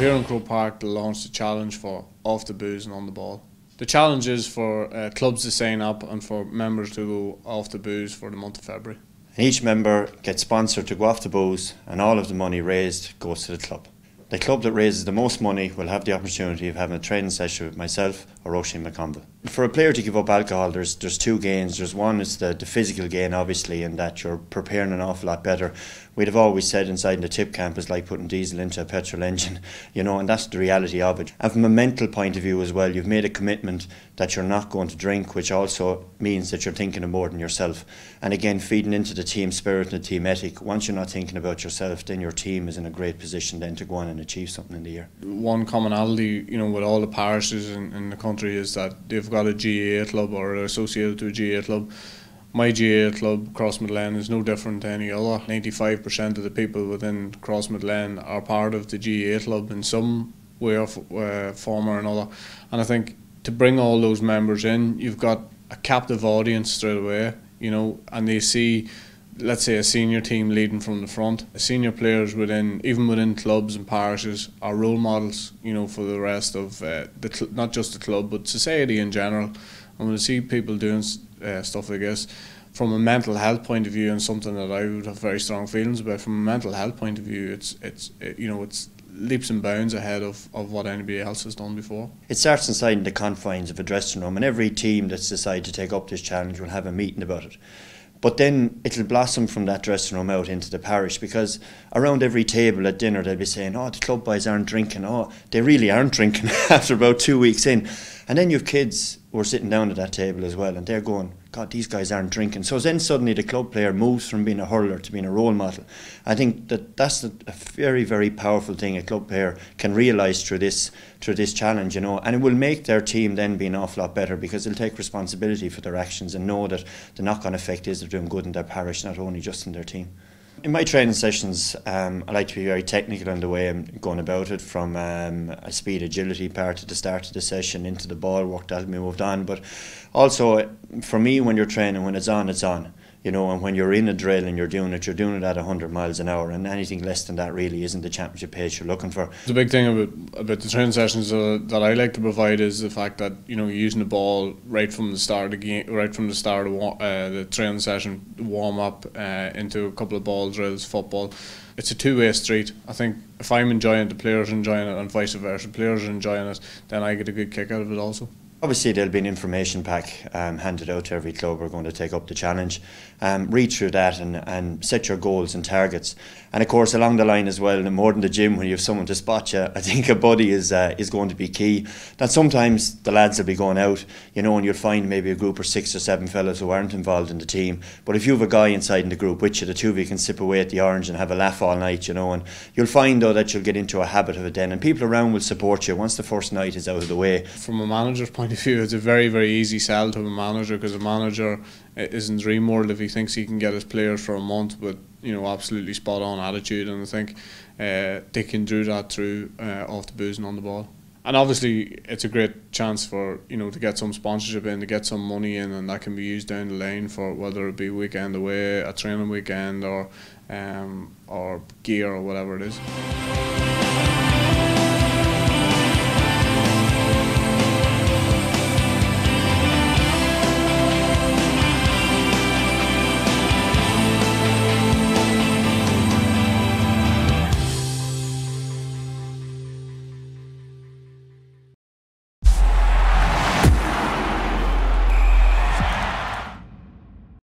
here in Croke Park they launched a challenge for off the booze and on the ball. The challenge is for clubs to sign up and for members to go off the booze for the month of February. And each member gets sponsored to go off the booze, and all of the money raised goes to the club. The club that raises the most money will have the opportunity of having a training session with myself or Roisin McConville. For a player to give up alcohol, there's two gains. There's one, it's the physical gain, obviously, in that you're preparing an awful lot better. We'd have always said inside the tip camp is like putting diesel into a petrol engine, and that's the reality of it. And from a mental point of view as well, you've made a commitment that you're not going to drink, which also means that you're thinking of more than yourself. And again, feeding into the team spirit and the team ethic. Once you're not thinking about yourself, then your team is in a great position then to go on and achieve something in the year. One commonality, with all the parishes in the country is that they've got a GAA club or are associated to a GAA club. My GAA club, Crossmaglen, is no different to any other. 95% of the people within Crossmaglen are part of the GAA club in some way or form or another. And I think to bring all those members in, you've got a captive audience straight away, and they see, let's say, a senior team leading from the front. Senior players even within clubs and parishes are role models, for the rest of not just the club but society in general. And when I see people doing stuff like this, from a mental health point of view, and something that I would have very strong feelings about, from a mental health point of view, it's leaps and bounds ahead of what anybody else has done before. It starts inside the confines of a dressing room, and every team that's decided to take up this challenge will have a meeting about it. But then it'll blossom from that dressing room out into the parish, because around every table at dinner they'll be saying, oh, the club boys aren't drinking. Oh, they really aren't drinking after about 2 weeks in. And then you've kids who are sitting down at that table as well, and they're going, God, these guys aren't drinking. So then suddenly the club player moves from being a hurler to being a role model. I think that's a very, very powerful thing a club player can realise through this challenge, and it will make their team then be an awful lot better, because they'll take responsibility for their actions and know that the knock-on effect is they're doing good in their parish, not only just in their team. In my training sessions, I like to be very technical in the way I'm going about it, from a speed agility part at the start of the session into the ball work that we moved on. But also, for me, when you're training, when it's on, it's on. And when you're in a drill and you're doing it at 100 miles an hour, and anything less than that really isn't the championship pace you're looking for. The big thing about the training sessions that I like to provide is the fact that you're using the ball right from the start of the game, right from the start of the training session, warm up into a couple of ball drills, football. It's a two-way street. I think if I'm enjoying it, the players are enjoying it, and vice versa. Players are enjoying it, then I get a good kick out of it also. Obviously there'll be an information pack handed out to every club who are going to take up the challenge. Read through that and set your goals and targets. And of course along the line as well, and more than the gym, when you have someone to spot you, I think a buddy is going to be key. That sometimes the lads will be going out, and you'll find maybe a group of 6 or 7 fellas who aren't involved in the team. But if you have a guy inside in the group with you, the two of you can sip away at the orange and have a laugh all night, and you'll find though that you'll get into a habit of it then, and people around will support you once the first night is out of the way. From a manager's point of view, it's a very, very easy sell to a manager, because a manager is in dream world if he thinks he can get his players for a month with absolutely spot on attitude, and I think they can do that through off the booze and on the ball. And obviously it's a great chance for to get some sponsorship in, to get some money in, and that can be used down the lane for whether it be weekend away, a training weekend, or gear or whatever it is.